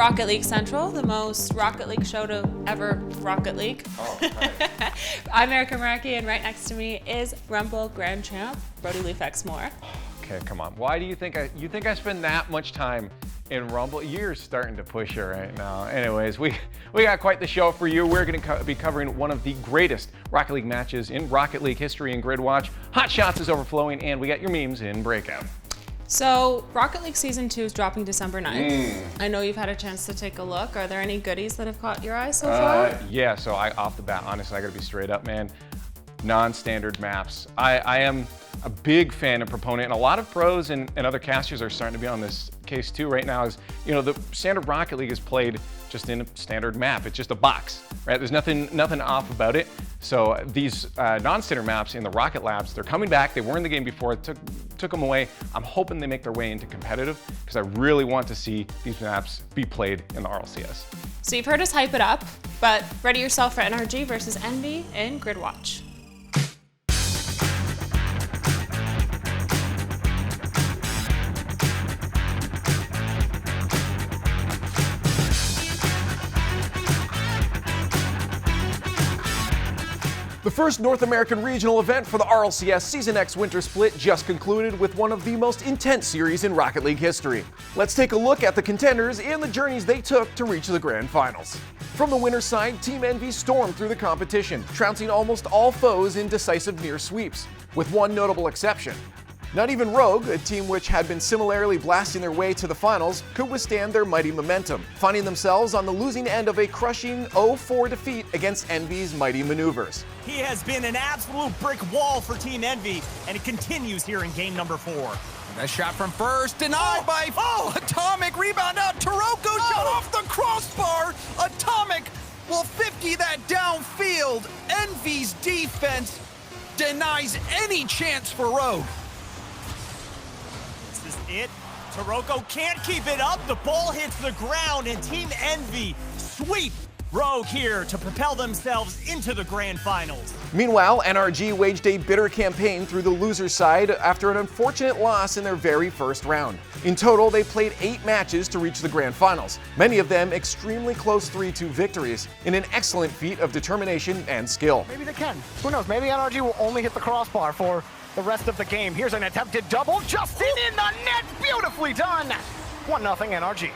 Rocket League Central, the most Rocket League show to ever Rocket League. Oh, right. I'm Erica Maraki, and right next to me is Rumble Grand Champ, Brody Leaf-X-Moore. Okay, come on. Why do you think I spend that much time in Rumble? You're starting to push it right now. Anyways, we got quite the show for you. We're going to be covering one of the greatest Rocket League matches in Rocket League history in Grid Watch. Hot Shots is overflowing, and we got your memes in Breakout. So, Rocket League Season 2 is dropping December 9th. I know you've had a chance to take a look. Are there any goodies that have caught your eye so far? Yeah, so off the bat, honestly, I gotta be straight up, man. Non-standard maps. I am a big fan and proponent, and a lot of pros and other casters are starting to be on this case too right now. Is, you know, the standard Rocket League is played just in a standard map. It's just a box, right? There's nothing off about it. So these non-standard maps in the Rocket Labs, they're coming back. They were in the game before. It took them away. I'm hoping they make their way into competitive because I really want to see these maps be played in the RLCS. So you've heard us hype it up, but ready yourself for NRG versus Envy in Grid Watch. The first North American regional event for the RLCS Season X Winter Split just concluded with one of the most intense series in Rocket League history. Let's take a look at the contenders and the journeys they took to reach the grand finals. From the winner's side, Team Envy stormed through the competition, trouncing almost all foes in decisive near sweeps, with one notable exception. Not even Rogue, a team which had been similarly blasting their way to the finals, could withstand their mighty momentum, finding themselves on the losing end of a crushing 0-4 defeat against Envy's mighty maneuvers. He has been an absolute brick wall for Team Envy, and it continues here in game number 4. That shot from first, denied by Atomic, rebound out, Taroko shot off the crossbar, Atomic will 50 that downfield. Envy's defense denies any chance for Rogue. This is it. Taroko can't keep it up. The ball hits the ground, and Team Envy sweep Rogue here to propel themselves into the grand finals. Meanwhile, NRG waged a bitter campaign through the loser's side after an unfortunate loss in their very first round. In total, they played 8 matches to reach the grand finals, many of them extremely close 3-2 victories, in an excellent feat of determination and skill. Maybe they can. Who knows? Maybe NRG will only hit the crossbar for the rest of the game. Here's an attempted double. Justin in the net. Beautifully done. 1-0 NRG.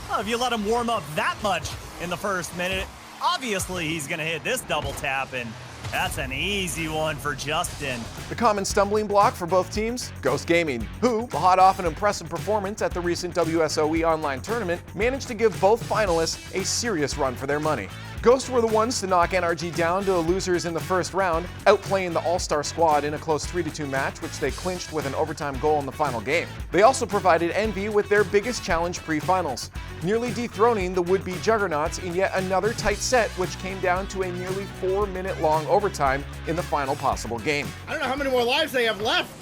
Well, if you let him warm up that much in the first minute, obviously he's going to hit this double tap, and that's an easy one for Justin. The common stumbling block for both teams? Ghost Gaming, who, hot off an impressive performance at the recent WSOE online tournament, managed to give both finalists a serious run for their money. Ghost were the ones to knock NRG down to losers in the first round, outplaying the All-Star squad in a close 3-2 match, which they clinched with an overtime goal in the final game. They also provided Envy with their biggest challenge pre-finals, nearly dethroning the would-be juggernauts in yet another tight set, which came down to a nearly 4-minute-long overtime in the final possible game. I don't know how many more lives they have left.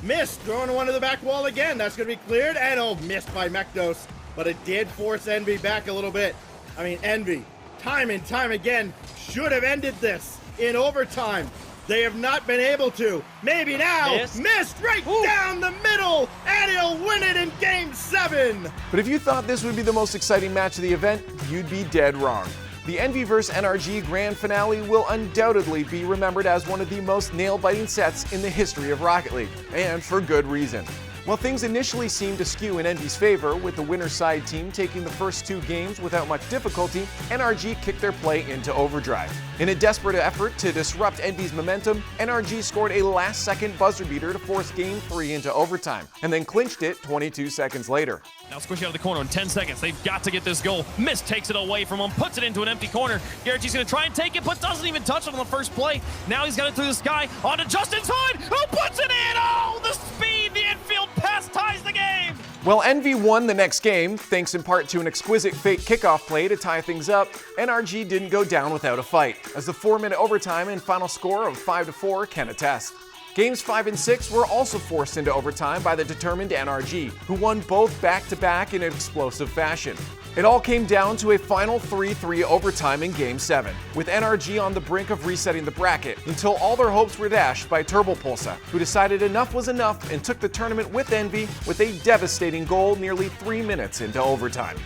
Missed, throwing one to the back wall again. That's going to be cleared, and missed by Mekdos, but it did force Envy back a little bit. I mean, Envy, time and time again, should have ended this in overtime. They have not been able to. Maybe now. Missed right down the middle, and he'll win it in Game 7. But if you thought this would be the most exciting match of the event, you'd be dead wrong. The Envy vs NRG grand finale will undoubtedly be remembered as one of the most nail-biting sets in the history of Rocket League, and for good reason. While things initially seemed to skew in Envy's favor, with the winner's side team taking the first 2 games without much difficulty, NRG kicked their play into overdrive. In a desperate effort to disrupt Envy's momentum, NRG scored a last-second buzzer beater to force Game 3 into overtime, and then clinched it 22 seconds later. Now squish out of the corner in 10 seconds. They've got to get this goal. Mist takes it away from him, puts it into an empty corner. Garrett's going to try and take it, but doesn't even touch it on the first play. Now he's got it through the sky, onto Justin's hood, who puts it in! Oh, the speed, the infield pass ties the game! Well, Envy won the next game, thanks in part to an exquisite fake kickoff play to tie things up. NRG didn't go down without a fight, as the 4-minute overtime and final score of 5-4 can attest. Games 5 and 6 were also forced into overtime by the determined NRG, who won both back-to-back in an explosive fashion. It all came down to a final 3-3 overtime in Game 7, with NRG on the brink of resetting the bracket until all their hopes were dashed by Turbopulsa, who decided enough was enough and took the tournament with Envy with a devastating goal nearly 3 minutes into overtime.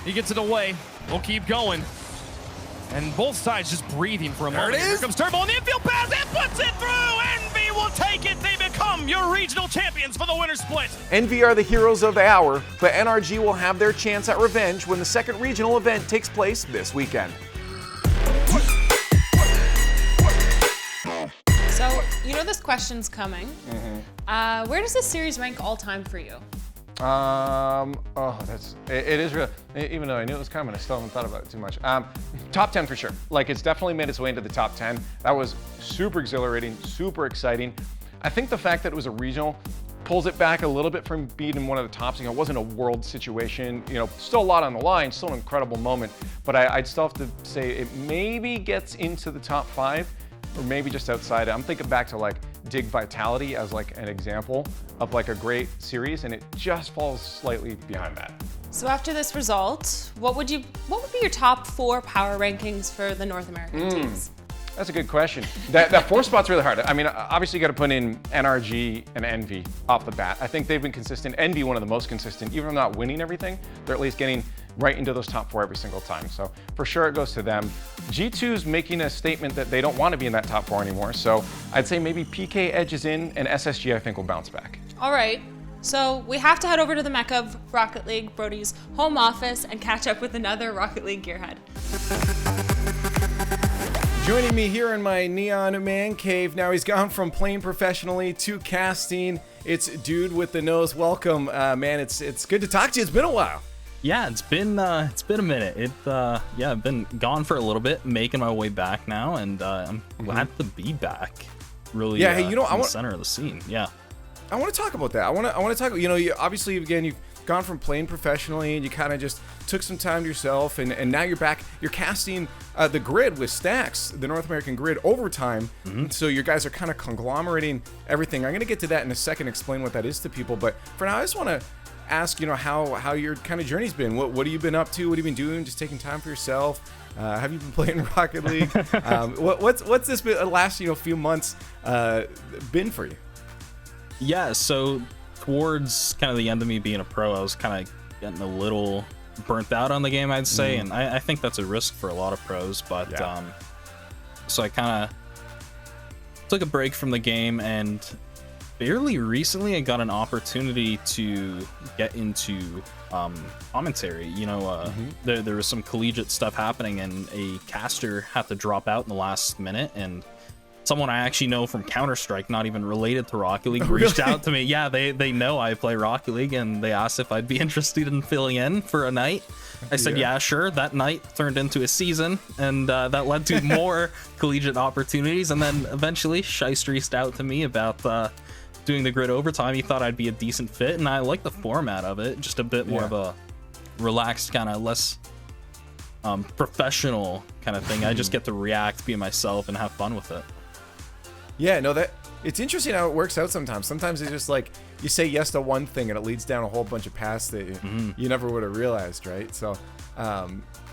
He gets it away. We'll keep going. And both sides just breathing for a moment. Here comes Turbo on the infield pass and puts it through. Envy will take it. They become your regional champions for the winter split. Envy are the heroes of the hour, but NRG will have their chance at revenge when the second regional event takes place this weekend. So, you know this question's coming. Where does this series rank all time for you? It is real. Even though I knew it was coming, I still haven't thought about it too much. Top 10 for sure. Like, it's definitely made its way into the top 10. That was super exhilarating, super exciting. I think the fact that it was a regional pulls it back a little bit from being in one of the tops. You know, it wasn't a world situation. You know, still a lot on the line, still an incredible moment. But I'd still have to say it maybe gets into the top 5, or maybe just outside. I'm thinking back to like Dig Vitality as like an example of like a great series, and it just falls slightly behind that. So after this result, what would be your top 4 power rankings for the North American teams? That's a good question. That 4 spot's really hard. I mean, obviously you got to put in NRG and Envy off the bat. I think they've been consistent. Envy, one of the most consistent. Even if not winning everything, they're at least getting right into those top 4 every single time. So for sure it goes to them. G2's making a statement that they don't want to be in that top 4 anymore. So I'd say maybe PK edges in, and SSG I think will bounce back. All right. So we have to head over to the mecca of Rocket League, Brody's home office, and catch up with another Rocket League gearhead. Joining me here in my neon man cave, now he's gone from playing professionally to casting. It's Dude with the Nose. Welcome, man. It's good to talk to you. It's been a while. Yeah, it's been a minute. I've been gone for a little bit, making my way back now, and I'm glad to be back. Really, yeah. Hey, you know, in the center of the scene. Yeah, I want to talk about that. I want to talk. You know, obviously, again, you've gone from playing professionally, and you kind of just took some time to yourself, and now you're back. You're casting the grid with Stacks, the North American grid overtime. So you guys are kind of conglomerating everything. I'm going to get to that in a second, explain what that is to people. But for now, I just want to ask, you know, how your kind of journey's been. What have you been up to? What have you been doing? Just taking time for yourself? Have you been playing Rocket League? What's this been, last few months been for you? Yeah, so towards kind of the end of me being a pro, I was kind of getting a little burnt out on the game, I'd say, and I think that's a risk for a lot of pros. But so I kind of took a break from the game, and fairly recently I got an opportunity to get into commentary. You know, there was some collegiate stuff happening, and a caster had to drop out in the last minute, and someone I actually know from Counter-Strike, not even related to Rocket League, reached out to me. Yeah, they know I play Rocket League, and they asked if I'd be interested in filling in for a night. I said, yeah, sure. That night turned into a season, and that led to more collegiate opportunities. And then eventually, Shice reached out to me about doing the grid overtime. He thought I'd be a decent fit, and I like the format of it. Just a bit more of a relaxed, kind of less professional kind of thing. I just get to react, be myself, and have fun with it. Yeah, no, that it's interesting how it works out sometimes. Sometimes it's just like you say yes to one thing and it leads down a whole bunch of paths that you never would have realized, right? So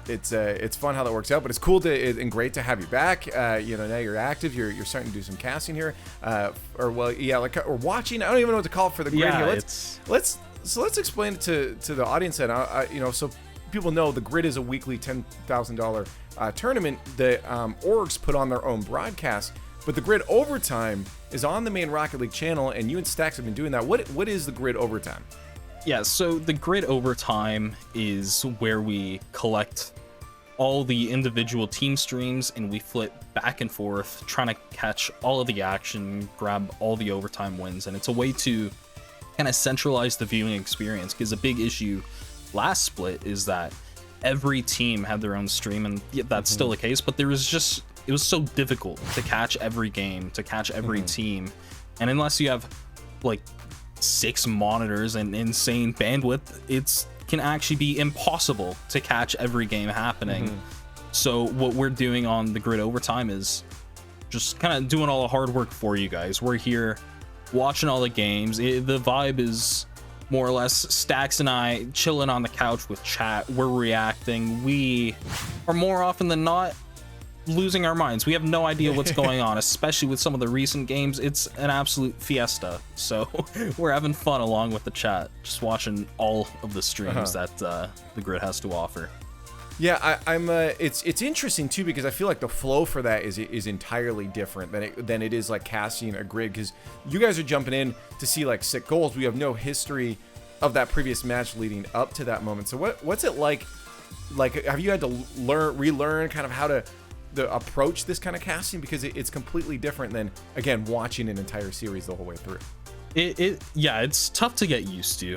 it's fun how that works out, but it's cool and great to have you back. You know, now you're active. You're starting to do some casting here, or watching. I don't even know what to call it for the grid here. Let's explain it to the audience then. So people know the grid is a weekly $10,000 tournament that orgs put on their own broadcast. But the grid overtime is on the main Rocket League channel, and you and Stacks have been doing that. What is the grid overtime? Yeah, so the grid overtime is where we collect all the individual team streams, and we flip back and forth, trying to catch all of the action, grab all the overtime wins. And it's a way to kind of centralize the viewing experience, because a big issue last split is that every team had their own stream, and that's still the case, but it was so difficult to catch every game, to catch every team. And unless you have like 6 monitors and insane bandwidth, it can actually be impossible to catch every game happening. So what we're doing on the grid overtime is just kind of doing all the hard work for you guys. We're here watching all the games. The vibe is more or less Stacks and I chilling on the couch with chat. We're reacting. We are more often than not losing our minds. We have no idea what's going on, especially with some of the recent games. It's an absolute fiesta. So we're having fun along with the chat, just watching all of the streams that the grid has to offer. Yeah, it's interesting too, because I feel like the flow for that is entirely different than it is like casting a grid, because you guys are jumping in to see like sick goals. We have no history of that previous match leading up to that moment. So what's it like? Like, have you had to relearn kind of how to approach this kind of casting, because it's completely different than, again, watching an entire series the whole way through? Yeah, it's tough to get used to.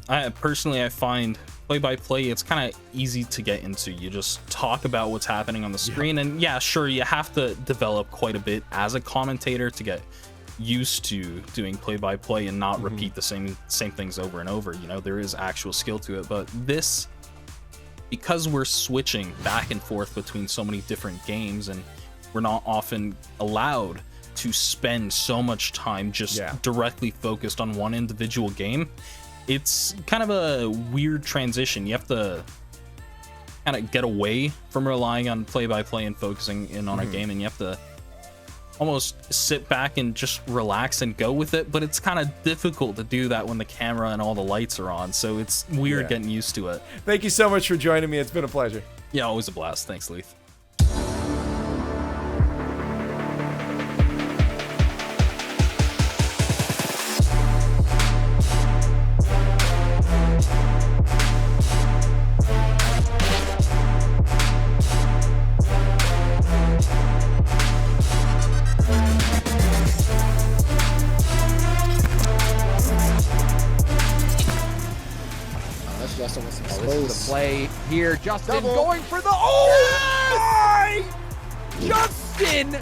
I find play-by-play, it's kind of easy to get into. You just talk about what's happening on the screen, and yeah, sure, you have to develop quite a bit as a commentator to get used to doing play-by-play and not repeat the same things over and over. You know, there is actual skill to it, but this, because we're switching back and forth between so many different games, and we're not often allowed to spend so much time just directly focused on one individual game, it's kind of a weird transition. You have to kind of get away from relying on play-by-play and focusing in on a game, and you have to almost sit back and just relax and go with it. But it's kind of difficult to do that when the camera and all the lights are on, so it's weird getting used to it. Thank you so much for joining me. It's been a pleasure. Yeah, always a blast. Thanks, Leith. Play here, Justin going for the my! Justin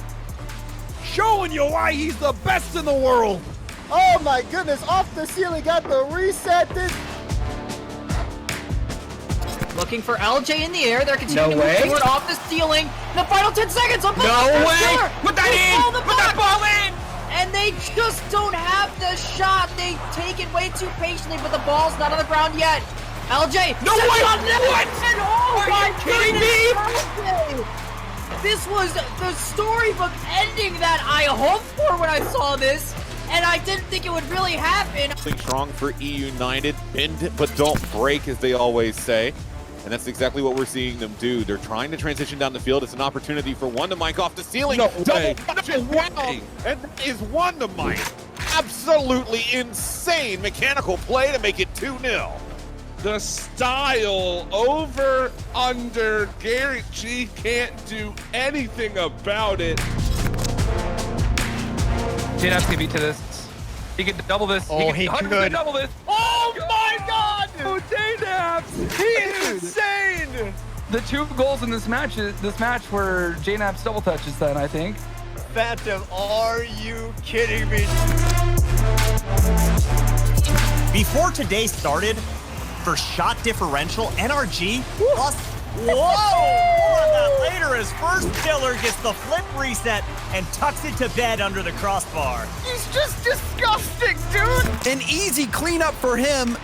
showing you why he's the best in the world. Oh my goodness, off the ceiling, got the reset. This looking for LJ in the air. They're continuing No to way. move forward off the ceiling. The final 10 seconds. No way. Put that in. Put that ball in. And they just don't have the shot. They take it way too patiently, but the ball's not on the ground yet. LJ! No way! What? Oh Are my you kidding goodness, me? LJ. This was the storybook ending that I hoped for when I saw this, and I didn't think it would really happen. Strong for E United, bend but don't break, as they always say. And that's exactly what we're seeing them do. They're trying to transition down the field. It's an opportunity for one to mic off the ceiling. No Double way. punch as well. And that is one to mic. Absolutely insane mechanical play to make it 2-0. The style over, under, Garrett G can't do anything about it. JNAP's gonna beat to this. He could double this. Oh, he could. Double this. Oh my God! Oh, JNAPs! He is insane! The 2 goals in this match were JNAP's double touches then, I think. Phantom, are you kidding me? Before today started, for shot differential, NRG plus. Whoa! More on that later as first killer gets the flip reset and tucks it to bed under the crossbar. He's just disgusting, dude. An easy cleanup for him.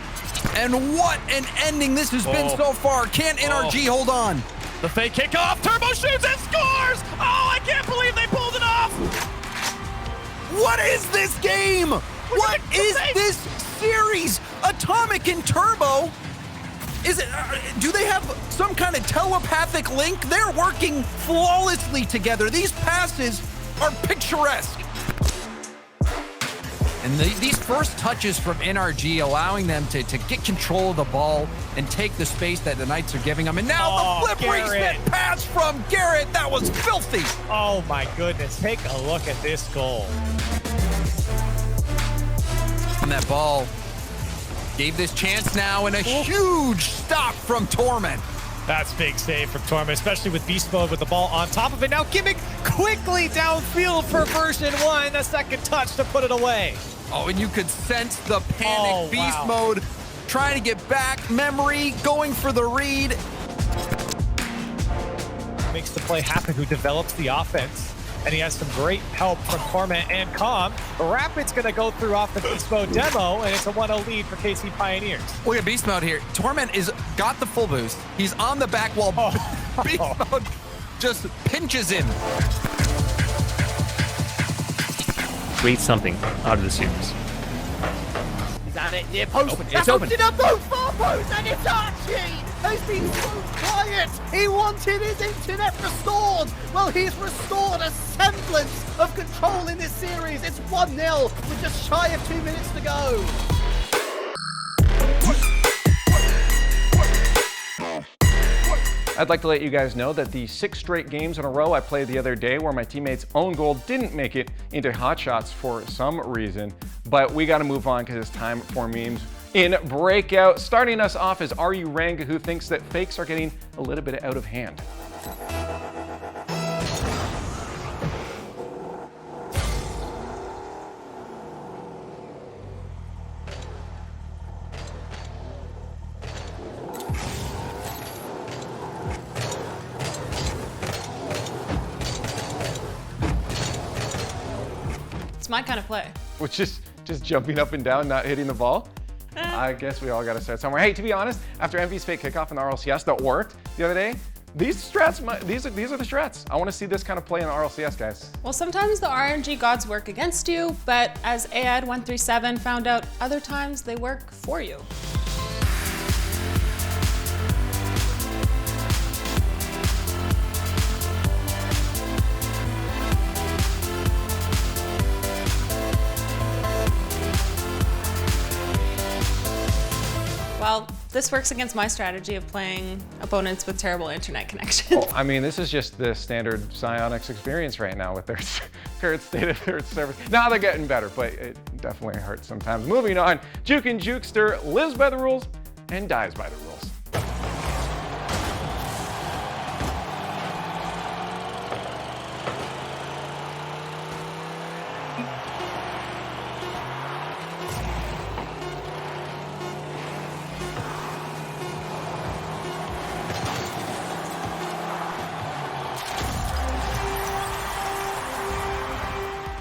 And what an ending this has been so far. Can't NRG hold on? The fake kickoff. Turbo shoots and scores. Oh, I can't believe they pulled it off. What is this game? What is this series? Atomic and Turbo? Is it? Do they have some kind of telepathic link? They're working flawlessly together. These passes are picturesque. And these first touches from NRG allowing them to get control of the ball and take the space that the Knights are giving them. And now the flip reset pass from Garrett. That was filthy. Oh my goodness, take a look at this goal. And that ball gave this chance now, and a huge stop from Torment. That's big save from Torment, especially with beast mode with the ball on top of it. Now Gimmick quickly downfield for version 1, a second touch to put it away. Oh, and you could sense the panic. Beast mode trying to get back. Memory going for the read. Makes the play happen, who develops the offense. And he has some great help from Torment and Calm. Rapid's going to go through off the Beast Mode demo, and it's a 1-0 lead for KC Pioneers. Look at Beast Mode here. Torment got the full boost. He's on the back wall. Beast Mode just pinches him. Create something out of the series. Is that it? Near post. Open. That's It's open. opened up both far posts, and it's Archie has been so quiet. He wanted his internet restored. Well, he's restored a semblance of control in this series. It's 1-0 with just shy of 2 minutes to go. I'd like to let you guys know that the 6 straight games in a row I played the other day where my teammate's own goal didn't make it into hot shots for some reason, but we got to move on because it's time for memes in Breakout. Starting us off is Are You Ranga, who thinks that fakes are getting a little bit out of hand. It's my kind of play. Which is just jumping up and down, not hitting the ball. I guess we all got to start somewhere. Hey, to be honest, after Envy's fake kickoff in the RLCS that worked the other day, these strats, these are the strats. I want to see this kind of play in the RLCS, guys. Well, sometimes the RNG gods work against you, but as AAD137 found out, other times they work for you. Well, this works against my strategy of playing opponents with terrible internet connections. Oh, I mean, this is just the standard Psyonix experience right now with their current state of their service. Now they're getting better, but it definitely hurts sometimes. Moving on, Juke and Jukester lives by the rules and dies by the rules.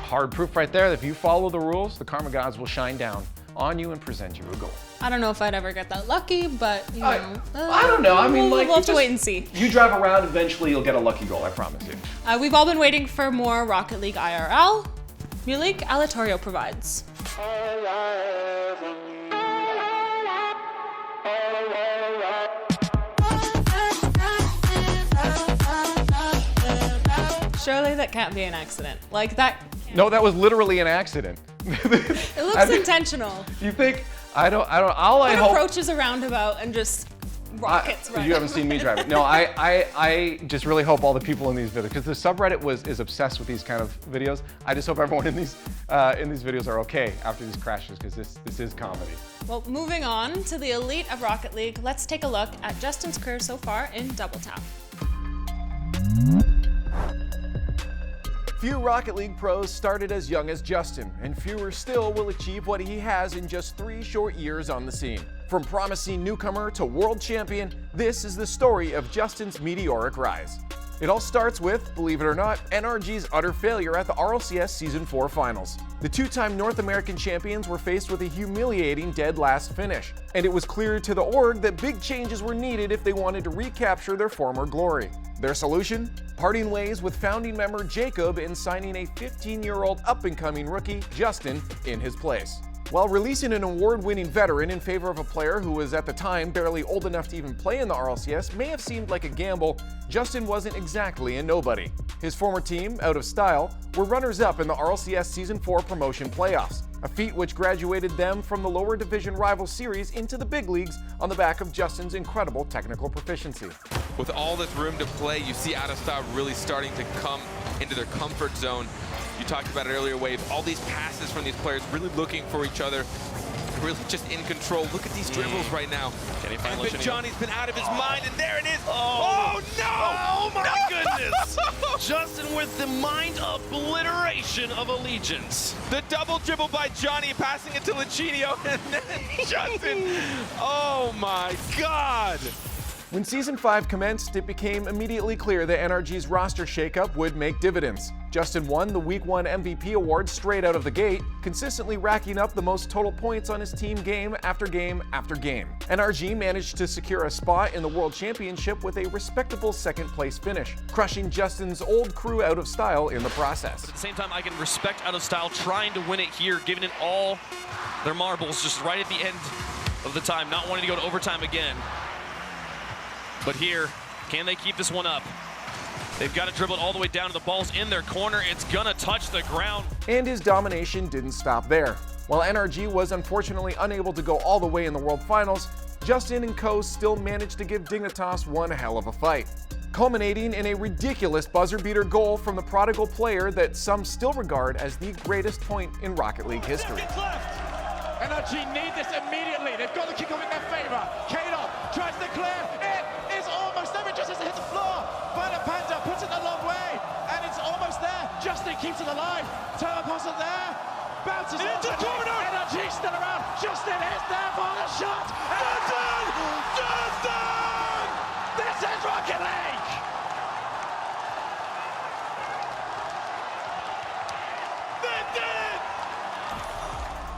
Hard proof right there that if you follow the rules, the karma gods will shine down on you and present you a goal. I don't know if I'd ever get that lucky, but you know. I don't know. I mean, we'll have to wait and see. You drive around, eventually you'll get a lucky goal, I promise you. We've all been waiting for more Rocket League IRL. Mulik Alatorio provides. Surely that can't be an accident. Like that. No, that was literally an accident. It looks intentional. You think? I don't. All I hope. Approaches a roundabout and just rockets right. You haven't seen me drive it. No, I just really hope all the people in these videos, because the subreddit is obsessed with these kind of videos. I just hope everyone in these videos are okay after these crashes, because this is comedy. Well, moving on to the elite of Rocket League, let's take a look at Justin's career so far in Double Tap. Few Rocket League pros started as young as Justin, and fewer still will achieve what he has in just 3 short years on the scene. From promising newcomer to world champion, this is the story of Justin's meteoric rise. It all starts with, believe it or not, NRG's utter failure at the RLCS Season 4 finals. The 2-time North American champions were faced with a humiliating dead last finish, and it was clear to the org that big changes were needed if they wanted to recapture their former glory. Their solution? Parting ways with founding member Jacob and signing a 15-year-old up-and-coming rookie, Justin, in his place. While releasing an award-winning veteran in favor of a player who was at the time barely old enough to even play in the RLCS may have seemed like a gamble, Justin wasn't exactly a nobody. His former team, Out of Style, were runners-up in the RLCS Season 4 promotion playoffs, a feat which graduated them from the lower division rival series into the big leagues on the back of Justin's incredible technical proficiency. With all this room to play, you see Out of Style really starting to come into their comfort zone. You talked about it earlier, Wave. All these passes from these players really looking for each other, really just in control. Look at these dribbles right now. And Johnny's been out of his mind, and there it is. Oh no! Oh my goodness! Justin with the mind obliteration of Allegiance. The double dribble by Johnny, passing it to Lacinio, and then Justin. Oh my God! When Season 5 commenced, it became immediately clear that NRG's roster shakeup would make dividends. Justin won the Week 1 MVP award straight out of the gate, consistently racking up the most total points on his team game after game after game. NRG managed to secure a spot in the World Championship with a respectable second-place finish, crushing Justin's old crew out of style in the process. But at the same time, I can respect Out of Style trying to win it here, giving it all their marbles just right at the end of the time, not wanting to go to overtime again. But here, can they keep this one up? They've got to dribble it all the way down to the ball's in their corner. It's gonna touch the ground. And his domination didn't stop there. While NRG was unfortunately unable to go all the way in the World Finals, Justin and co still managed to give Dignitas one hell of a fight, culminating in a ridiculous buzzer-beater goal from the prodigal player that some still regard as the greatest point in Rocket League history. NRG need this immediately. They've got the kick off in their favor. Kato tries to clear. It is almost there. It just has to hit the floor. Violet Panda puts it a long way, and it's almost there. Justin keeps it alive. Turner passes there. Bounces into the corner. NRG still around. Justin is there for the shot. Justin! Justin! This is Rocket League! They did it!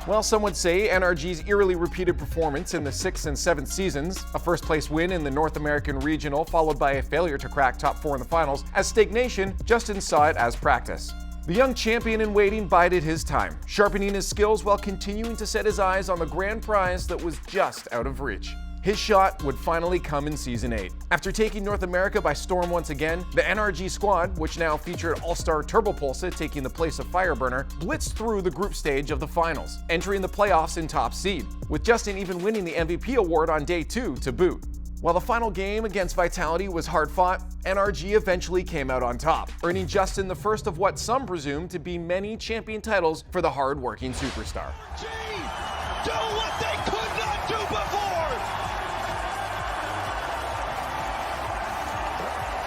Well, some would say NRG's eerily repeated performance in the 6th and 7th seasons, a first-place win in the North American Regional followed by a failure to crack top 4 in the finals, as stagnation, Justin saw it as practice. The young champion in waiting bided his time, sharpening his skills while continuing to set his eyes on the grand prize that was just out of reach. His shot would finally come in Season 8. After taking North America by storm once again, the NRG squad, which now featured all-star Turbopulsa taking the place of Fireburner, blitzed through the group stage of the finals, entering the playoffs in top seed, with Justin even winning the MVP award on day 2 to boot. While the final game against Vitality was hard-fought, NRG eventually came out on top, earning Justin the first of what some presume to be many champion titles for the hard-working superstar. Do what they could not do before!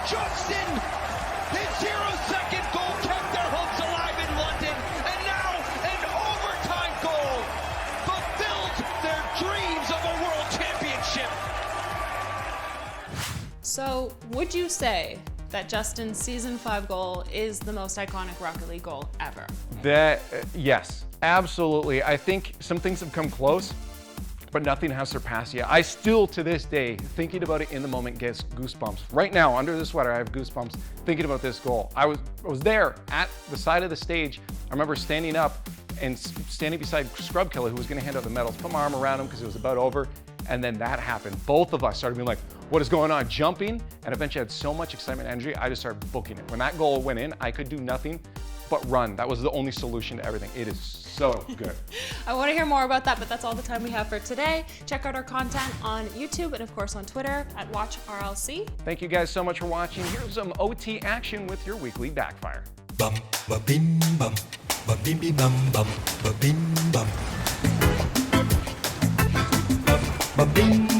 Justin, his 0-second goal kept their hopes alive in London, and now an overtime goal fulfilled their dreams of a world championship. So, would you say that Justin's Season 5 goal is the most iconic Rocket League goal ever? Yes, absolutely. I think some things have come close, but nothing has surpassed yet. I still, to this day, thinking about it in the moment, gets goosebumps. Right now, under the sweater, I have goosebumps thinking about this goal. I was there at the side of the stage. I remember standing up and standing beside Scrub Killer, who was gonna hand out the medals, put my arm around him because it was about over, and then that happened. Both of us started being like, what is going on? Jumping, and eventually I had so much excitement and energy, I just started booking it. When that goal went in, I could do nothing but run. That was the only solution to everything. It is so good. I want to hear more about that, but that's all the time we have for today. Check out our content on YouTube and of course on Twitter at WatchRLC. Thank you guys so much for watching. Here's some OT action with your weekly backfire. Bum ba bim bum ba bim bim bum bum ba bim bum ba bim